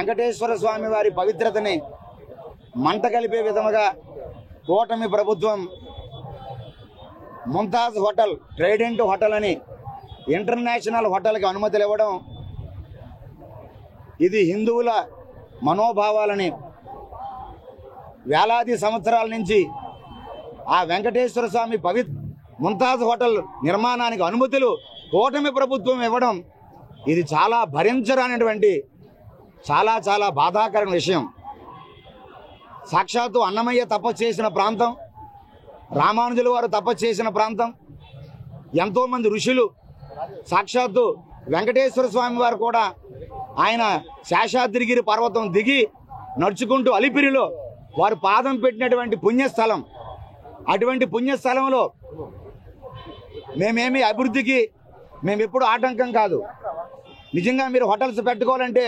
వెంకటేశ్వర స్వామి వారి పవిత్రతని మంట కలిపే విధముగా కూటమి ప్రభుత్వం ముంతాజ్ హోటల్, ట్రైడెంట్ హోటల్ అని ఇంటర్నేషనల్ హోటల్కి అనుమతులు ఇవ్వడం ఇది హిందువుల మనోభావాలని వేలాది సంవత్సరాల నుంచి ఆ వెంకటేశ్వర స్వామి ముంతాజ్ హోటల్ నిర్మాణానికి అనుమతులు కూటమి ప్రభుత్వం ఇవ్వడం ఇది చాలా భరించరానటువంటి చాలా చాలా బాధాకరమైన విషయం. సాక్షాత్తు అన్నమయ్య తపస్సు చేసిన ప్రాంతం, రామానుజుల వారు తపస్సు చేసిన ప్రాంతం, ఎంతోమంది ఋషులు, సాక్షాత్తు వెంకటేశ్వర స్వామి వారు కూడా ఆయన శేషాద్రిగిరి పర్వతం దిగి నడుచుకుంటూ అలిపిరిలో వారు పాదం పెట్టినటువంటి పుణ్యస్థలం. అటువంటి పుణ్యస్థలంలో మేమేమి అభివృద్ధికి మేము ఎప్పుడు ఆటంకం కాదు. నిజంగా మీరు హోటల్స్ పెట్టుకోవాలంటే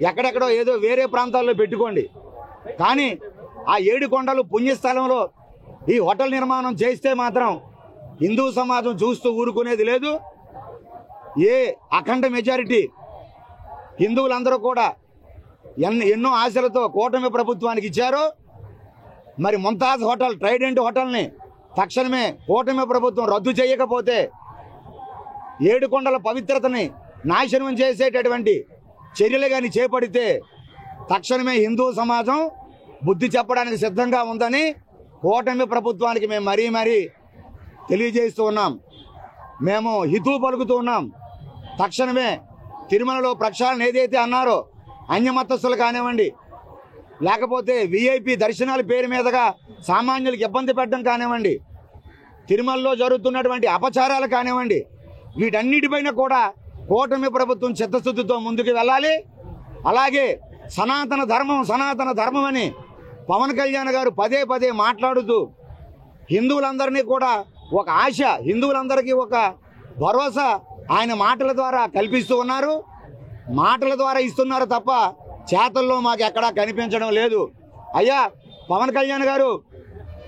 ఎక్కడెక్కడో ఏదో వేరే ప్రాంతాల్లో పెట్టుకోండి, కానీ ఆ 7 కొండలు పుణ్యస్థలంలో ఈ హోటల్ నిర్మాణం చేస్తే మాత్రం హిందూ సమాజం చూస్తూ ఊరుకునేది లేదు. ఏ అఖండ మెజారిటీ హిందువులందరూ కూడా ఎన్నో ఆశలతో కూటమి ప్రభుత్వానికి ఇచ్చారో, మరి ముంతాజ్ హోటల్, ట్రైడెంట్ హోటల్ని తక్షణమే కూటమి ప్రభుత్వం రద్దు చేయకపోతే 7 కొండల పవిత్రతని నాశనం చేసేటటువంటి చర్యలు కానీ చేపడితే తక్షణమే హిందూ సమాజం బుద్ధి చెప్పడానికి సిద్ధంగా ఉందని కూటమి ప్రభుత్వానికి మేము మరీ తెలియజేస్తూ ఉన్నాం. మేము హితవు పలుకుతూ ఉన్నాం. తక్షణమే తిరుమలలో ప్రక్షాళన ఏదైతే అన్నారో అన్యమతస్థులు కానివ్వండి, లేకపోతే విఐపి దర్శనాల పేరు మీదుగా సామాన్యులకు ఇబ్బంది పెట్టడం కానివ్వండి, తిరుమలలో జరుగుతున్నటువంటి అపచారాలు కానివ్వండి, వీటన్నిటిపైన కూడా కూటమి ప్రభుత్వం చిత్తశుద్ధితో ముందుకు వెళ్ళాలి. అలాగే సనాతన ధర్మం అని పవన్ కళ్యాణ్ గారు పదే మాట్లాడుతూ హిందువులందరినీ కూడా ఒక ఆశ, హిందువులందరికీ ఒక భరోసా ఆయన మాటల ద్వారా కల్పిస్తూ ఉన్నారు. మాటల ద్వారా ఇస్తున్నారు తప్ప చేతల్లో మాకు ఎక్కడా కనిపించడం లేదు. అయ్యా పవన్ కళ్యాణ్ గారు,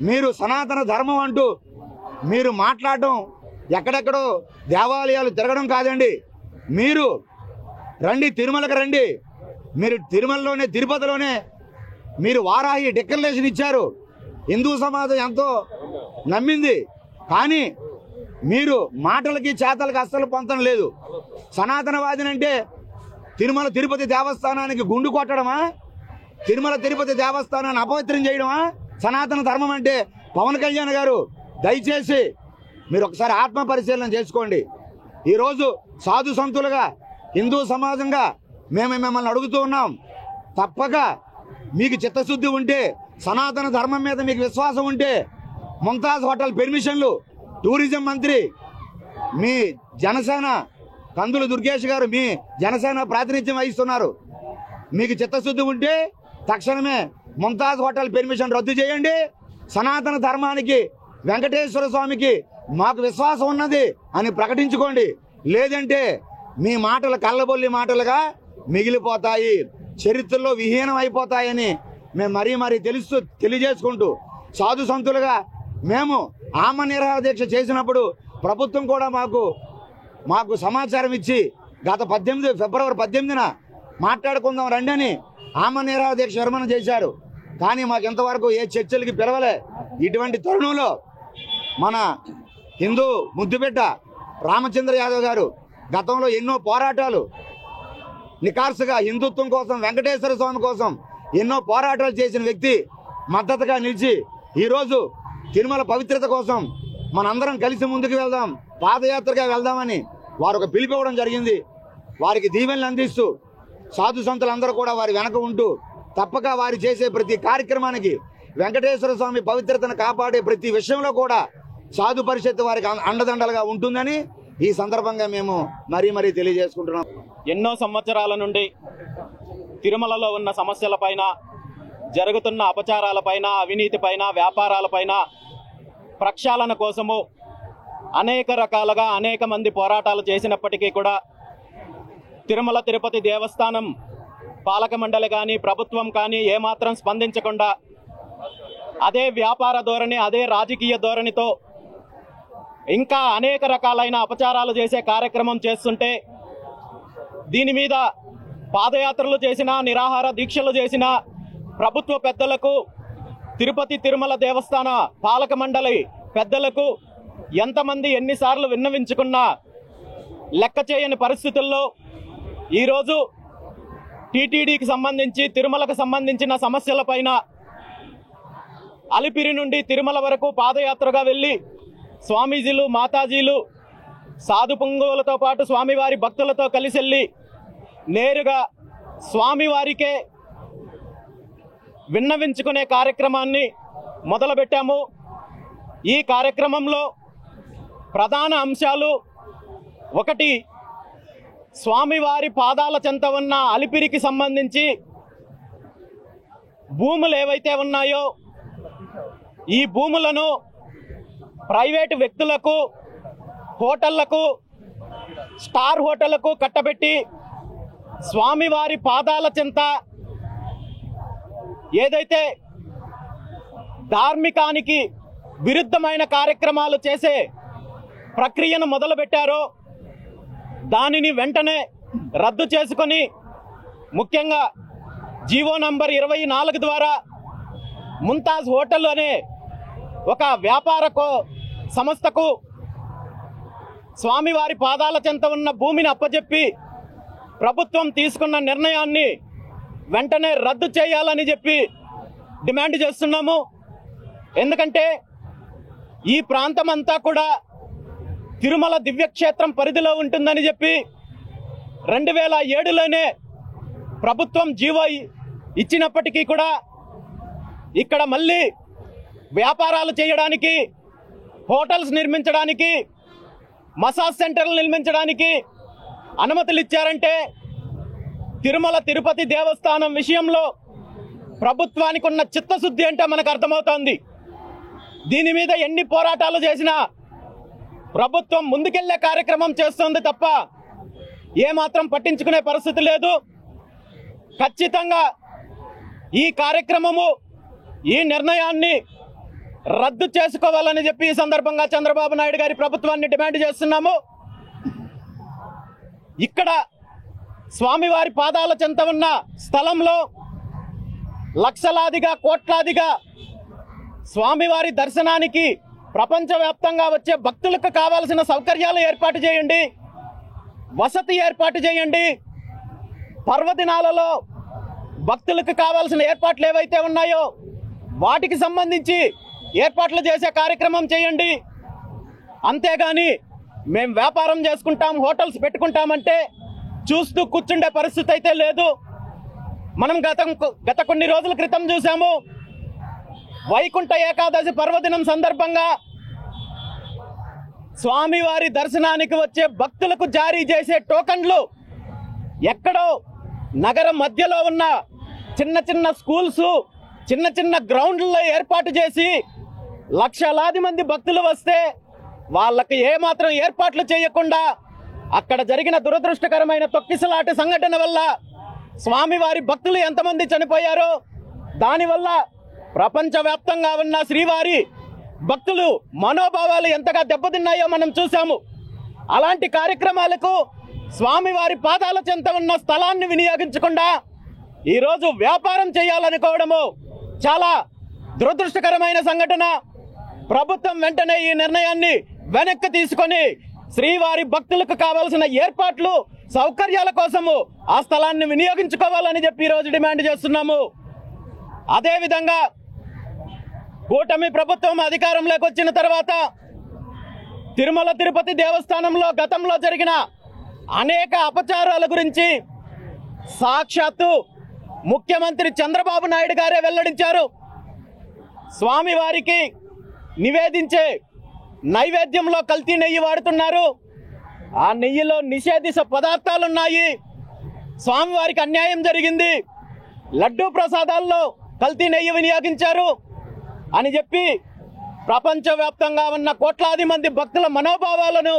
మీరు సనాతన ధర్మం అంటూ మీరు మాట్లాడడం ఎక్కడెక్కడో దేవాలయాలు తిరగడం కాదండి. మీరు రండి, తిరుమలకు రండి. మీరు తిరుమలలోనే, తిరుపతిలోనే మీరు వారాహి డిక్లరేషన్ ఇచ్చారు. హిందూ సమాజం ఎంతో నమ్మింది. కానీ మీరు మాటలకి చేతలకి అస్సలు పొందడం లేదు. సనాతనవాదినంటే తిరుమల తిరుపతి దేవస్థానానికి గుండు కొట్టడమా? తిరుమల తిరుపతి దేవస్థానాన్ని అపవిత్రం చేయడమా సనాతన ధర్మం అంటే? పవన్ కళ్యాణ్ గారు, దయచేసి మీరు ఒకసారి ఆత్మ పరిశీలన చేసుకోండి. ఈరోజు సాధు సంతులుగా, హిందూ సమాజంగా మేము మిమ్మల్ని అడుగుతూ ఉన్నాం. తప్పక మీకు చిత్తశుద్ధి ఉంటే, సనాతన ధర్మం మీద మీకు విశ్వాసం ఉంటే, ముంతాజ్ హోటల్ పెర్మిషన్లు టూరిజం మంత్రి మీ జనసేన కందుల దుర్గేష్ గారు మీ జనసేన ప్రాతినిధ్యం వహిస్తున్నారు. మీకు చిత్తశుద్ధి ఉంటే తక్షణమే ముంతాజ్ హోటల్ పెర్మిషన్ రద్దు చేయండి. సనాతన ధర్మానికి, వెంకటేశ్వర స్వామికి మాకు విశ్వాసం ఉన్నది అని ప్రకటించుకోండి. లేదంటే మీ మాటలు కళ్ళబొల్లి మాటలుగా మిగిలిపోతాయి, చరిత్రలో విహీనం అయిపోతాయని మేము మరీ తెలియజేసుకుంటూ, సాధు సంతులుగా మేము ఆమ నిరాహార దీక్ష చేసినప్పుడు ప్రభుత్వం కూడా మాకు సమాచారం ఇచ్చి గత ఫిబ్రవరి 18న మాట్లాడుకుందాం రండి అని ఆమ నిరాహార దీక్ష విరమణ చేశారు. కానీ మాకు ఇంతవరకు ఏ చర్చలకి పిలవలే. ఇటువంటి తరుణంలో మన హిందూ ముద్దుబిడ్డ రామచంద్ర యాదవ్ గారు గతంలో ఎన్నో పోరాటాలు, నికార్సుగా హిందుత్వం కోసం, వెంకటేశ్వర స్వామి కోసం ఎన్నో పోరాటాలు చేసిన వ్యక్తి మద్దతుగా నిలిచి ఈరోజు తిరుమల పవిత్రత కోసం మనందరం కలిసి ముందుకు వెళ్దాం, పాదయాత్రగా వెళ్దామని వారు ఒక పిలిపివ్వడం జరిగింది. వారికి దీవెనలు అందిస్తూ సాధు సంతులందరూ కూడా వారి వెనక ఉంటూ తప్పక వారు చేసే ప్రతి కార్యక్రమానికి, వెంకటేశ్వర స్వామి పవిత్రతను కాపాడే ప్రతి విషయంలో కూడా సాధు పరిషత్ వారికి అండదండలుగా ఉంటుందని ఈ సందర్భంగా మేము మరీ తెలియజేసుకుంటున్నాం. ఎన్నో సంవత్సరాల నుండి తిరుమలలో ఉన్న సమస్యలపైన, జరుగుతున్న అపచారాలపైన, అవినీతిపైన, వ్యాపారాలపైన ప్రక్షాళన కోసము అనేక రకాలుగా అనేక మంది పోరాటాలు చేసినప్పటికీ కూడా తిరుమల తిరుపతి దేవస్థానం పాలక మండలి కానీ, ప్రభుత్వం కానీ ఏమాత్రం స్పందించకుండా అదే వ్యాపార ధోరణి, అదే రాజకీయ ధోరణితో ఇంకా అనేక రకాలైన అపచారాలు చేసే కార్యక్రమం చేస్తుంటే దీని మీద పాదయాత్రలు చేసిన, నిరాహార దీక్షలు చేసిన ప్రభుత్వ పెద్దలకు, తిరుపతి తిరుమల దేవస్థాన పాలక మండలి పెద్దలకు ఎంతమంది ఎన్నిసార్లు విన్నవించుకున్నా లెక్క చేయని పరిస్థితుల్లో ఈరోజు టీటీడీకి సంబంధించి, తిరుమలకు సంబంధించిన సమస్యలపైన అలిపిరి నుండి తిరుమల వరకు పాదయాత్రగా వెళ్ళి స్వామీజీలు, మాతాజీలు, సాధు పుంగవులతో పాటు స్వామివారి భక్తులతో కలిసి వెళ్ళి నేరుగా స్వామివారికే విన్నవించుకునే కార్యక్రమాన్ని మొదలుపెట్టాము. ఈ కార్యక్రమంలో ప్రధాన అంశాలు: ఒకటి, స్వామివారి పాదాల చెంత ఉన్న అలిపిరికి సంబంధించి భూములు ఏవైతే ఉన్నాయో ఈ భూములను ప్రైవేటు వ్యక్తులకు, హోటళ్లకు, స్టార్ హోటళ్లకు కట్టబెట్టి స్వామివారి పాదాల చెంత ఏదైతే ధార్మికానికి విరుద్ధమైన కార్యక్రమాలు చేసే ప్రక్రియను మొదలుపెట్టారో దానిని వెంటనే రద్దు చేసుకొని, ముఖ్యంగా జీవో నంబర్ 24 ద్వారా ముంతాజ్ హోటల్ అనే ఒక వ్యాపార సంస్థకు స్వామివారి పాదాల చెంత ఉన్న భూమిని అప్పచెప్పి ప్రభుత్వం తీసుకున్న నిర్ణయాన్ని వెంటనే రద్దు చేయాలని చెప్పి డిమాండ్ చేస్తున్నాము. ఎందుకంటే ఈ ప్రాంతం అంతా కూడా తిరుమల దివ్యక్షేత్రం పరిధిలో ఉంటుందని చెప్పి 2007లోనే ప్రభుత్వం జీవో ఇచ్చినప్పటికీ కూడా ఇక్కడ మళ్ళీ వ్యాపారాలు చేయడానికి, హోటల్స్ నిర్మించడానికి, మసాజ్ సెంటర్లు నిర్మించడానికి అనుమతులు ఇచ్చారంటే తిరుమల తిరుపతి దేవస్థానం విషయంలో ప్రభుత్వానికి ఉన్న చిత్తశుద్ధి అంటే మనకు అర్థమవుతోంది. దీని మీద ఎన్ని పోరాటాలు చేసినా ప్రభుత్వం ముందుకెళ్లే కార్యక్రమం చేస్తుంది తప్ప ఏమాత్రం పట్టించుకునే పరిస్థితి లేదు. ఖచ్చితంగా ఈ కార్యక్రమము, ఈ నిర్ణయాన్ని రద్దు చేసుకోవాలని చెప్పి ఈ సందర్భంగా చంద్రబాబు నాయుడు గారి ప్రభుత్వాన్ని డిమాండ్ చేస్తున్నాము. ఇక్కడ స్వామివారి పాదాల చెంత ఉన్న స్థలంలో లక్షలాదిగా, కోట్లాదిగా స్వామివారి దర్శనానికి ప్రపంచవ్యాప్తంగా వచ్చే భక్తులకు కావాల్సిన సౌకర్యాలు ఏర్పాటు చేయండి, వసతి ఏర్పాటు చేయండి. పర్వదినాలలో భక్తులకు కావాల్సిన ఏర్పాట్లు ఏవైతే ఉన్నాయో వాటికి సంబంధించి ఏర్పాట్లు చేసే కార్యక్రమం చేయండి. అంతేగాని మేము వ్యాపారం చేసుకుంటాం, హోటల్స్ పెట్టుకుంటామంటే చూస్తూ కూర్చుండే పరిస్థితి అయితే లేదు. మనం గత కొన్ని రోజుల క్రితం చూసాము. వైకుంఠ ఏకాదశి పర్వదినం సందర్భంగా స్వామివారి దర్శనానికి వచ్చే భక్తులకు జారీ చేసే టోకన్లు ఎక్కడో నగరం మధ్యలో ఉన్న చిన్న చిన్న స్కూల్స్, చిన్న చిన్న గ్రౌండ్లలో ఏర్పాటు చేసి లక్షలాది మంది భక్తులు వస్తే వాళ్ళకి ఏమాత్రం ఏర్పాట్లు చేయకుండా అక్కడ జరిగిన దురదృష్టకరమైన తొక్కిసలాట సంఘటన వల్ల స్వామివారి భక్తులు ఎంతమంది చనిపోయారో, దానివల్ల ప్రపంచవ్యాప్తంగా ఉన్న శ్రీవారి భక్తులు మనోభావాలు ఎంతగా దెబ్బతిన్నాయో మనం చూసాము. అలాంటి కార్యక్రమాలకు స్వామివారి పాదాల చెంత ఉన్న స్థలాన్ని వినియోగించకుండా ఈరోజు వ్యాపారం చేయాలనుకోవడము చాలా దురదృష్టకరమైన సంఘటన. ప్రభుత్వం వెంటనే ఈ నిర్ణయాన్ని వెనక్కి తీసుకొని శ్రీవారి భక్తులకు కావాల్సిన ఏర్పాట్లు, సౌకర్యాల కోసము ఆ స్థలాన్ని వినియోగించుకోవాలని చెప్పి ఈరోజు డిమాండ్ చేస్తున్నాము. అదేవిధంగా కూటమి ప్రభుత్వం అధికారంలోకి వచ్చిన తర్వాత తిరుమల తిరుపతి దేవస్థానంలో గతంలో జరిగిన అనేక అపచారాల గురించి సాక్షాత్తు ముఖ్యమంత్రి చంద్రబాబు నాయుడు గారే వెల్లడించారు. స్వామివారికి నివేదించే నైవేద్యంలో కల్తీ నెయ్యి వాడుతున్నారు, ఆ నెయ్యిలో నిషేధిత పదార్థాలున్నాయి, స్వామివారికి అన్యాయం జరిగింది, లడ్డూ ప్రసాదాల్లో కల్తీ నెయ్యి వినియోగించారు అని చెప్పి ప్రపంచవ్యాప్తంగా ఉన్న కోట్లాది మంది భక్తుల మనోభావాలను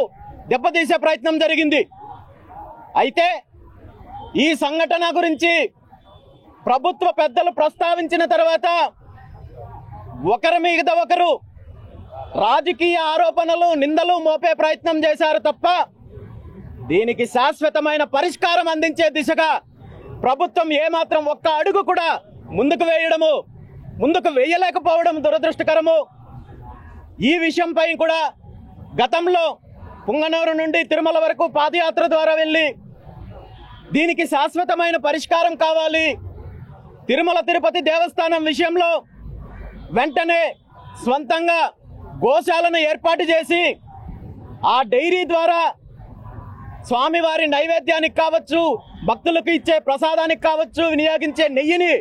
దెబ్బతీసే ప్రయత్నం జరిగింది. అయితే ఈ సంఘటన గురించి ప్రభుత్వ పెద్దలు ప్రస్తావించిన తర్వాత ఒకరి మీద ఒకరు రాజకీయ ఆరోపణలు, నిందలు మోపే ప్రయత్నం చేశారు తప్ప దీనికి శాశ్వతమైన పరిష్కారం అందించే దిశగా ప్రభుత్వం ఏమాత్రం ఒక్క అడుగు కూడా ముందుకు వేయలేకపోవడం దురదృష్టకరము. ఈ విషయంపై కూడా గతంలో పుంగనూరు నుండి తిరుమల వరకు పాదయాత్ర ద్వారా వెళ్ళి దీనికి శాశ్వతమైన పరిష్కారం కావాలి, తిరుమల తిరుపతి దేవస్థానం విషయంలో వెంటనే స్వంతంగా గోశాలను ఏర్పాటు చేసి ఆ డైరీ ద్వారా స్వామివారి నైవేద్యానికి కావచ్చు, భక్తులకు ఇచ్చే ప్రసాదానికి కావచ్చు, వినియోగించే నెయ్యిని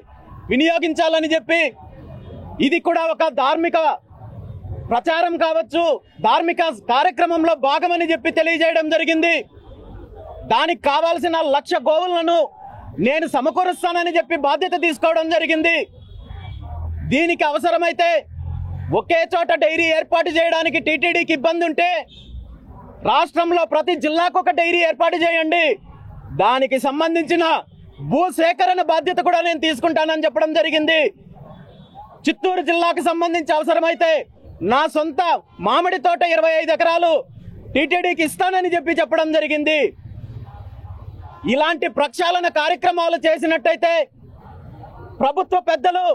వినియోగించాలని చెప్పి, ఇది కూడా ఒక ధార్మిక ప్రచారం కావచ్చు, ధార్మిక కార్యక్రమంలో భాగమని చెప్పి తెలియజేయడం జరిగింది. దానికి కావాల్సిన 1,00,000 గోవులను నేను సమకూరుస్తానని చెప్పి బాధ్యత తీసుకోవడం జరిగింది. దీనికి అవసరమైతే ఒకే చోట డైరీ ఏర్పాటు చేయడానికి టీటీడీకి ఇబ్బంది ఉంటే రాష్ట్రంలో ప్రతి జిల్లాకు ఒక డైరీ ఏర్పాటు చేయండి, దానికి సంబంధించిన భూసేకరణ బాధ్యత కూడా నేను తీసుకుంటానని చెప్పడం జరిగింది. చిత్తూరు జిల్లాకు సంబంధించి అవసరమైతే నా సొంత మామిడి తోట 25 ఎకరాలు టీటీడీకి ఇస్తానని చెప్పడం జరిగింది. ఇలాంటి ప్రక్షాళన కార్యక్రమాలు చేసినట్టయితే ప్రభుత్వ పెద్దలు,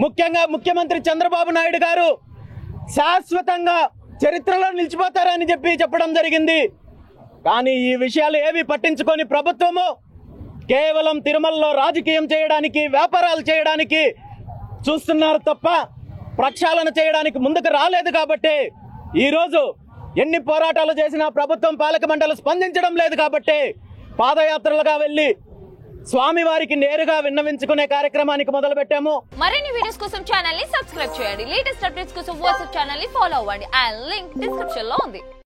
ముఖ్యంగా ముఖ్యమంత్రి చంద్రబాబు నాయుడు గారు శాశ్వతంగా చరిత్రలో నిలిచిపోతారని చెప్పడం జరిగింది. కానీ ఈ విషయాలు ఏవి పట్టించుకొని ప్రభుత్వము కేవలం తిరుమలలో రాజకీయం చేయడానికి, వ్యాపారాలు చేయడానికి చూస్తున్నారు తప్ప ప్రక్షాళన చేయడానికి ముందుకు రాలేదు. కాబట్టి ఈరోజు ఎన్ని పోరాటాలు చేసినా ప్రభుత్వం, పాలక మండలి స్పందించడం లేదు. కాబట్టి పాదయాత్రలుగా వెళ్లి స్వామివారికి నేరుగా విన్నవించుకునే కార్యక్రమానికి మొదలు పెట్టాము. మరిన్ని వీడియోస్ కోసం ఛానల్ ని సబ్స్క్రైబ్ చేయండి. లేటెస్ట్ అప్డేట్స్ కోసం వాట్సాప్ ఛానల్ ని ఫాలో అవ్వండి. ఆ లింక్ డిస్క్రిప్షన్ లో ఉంది.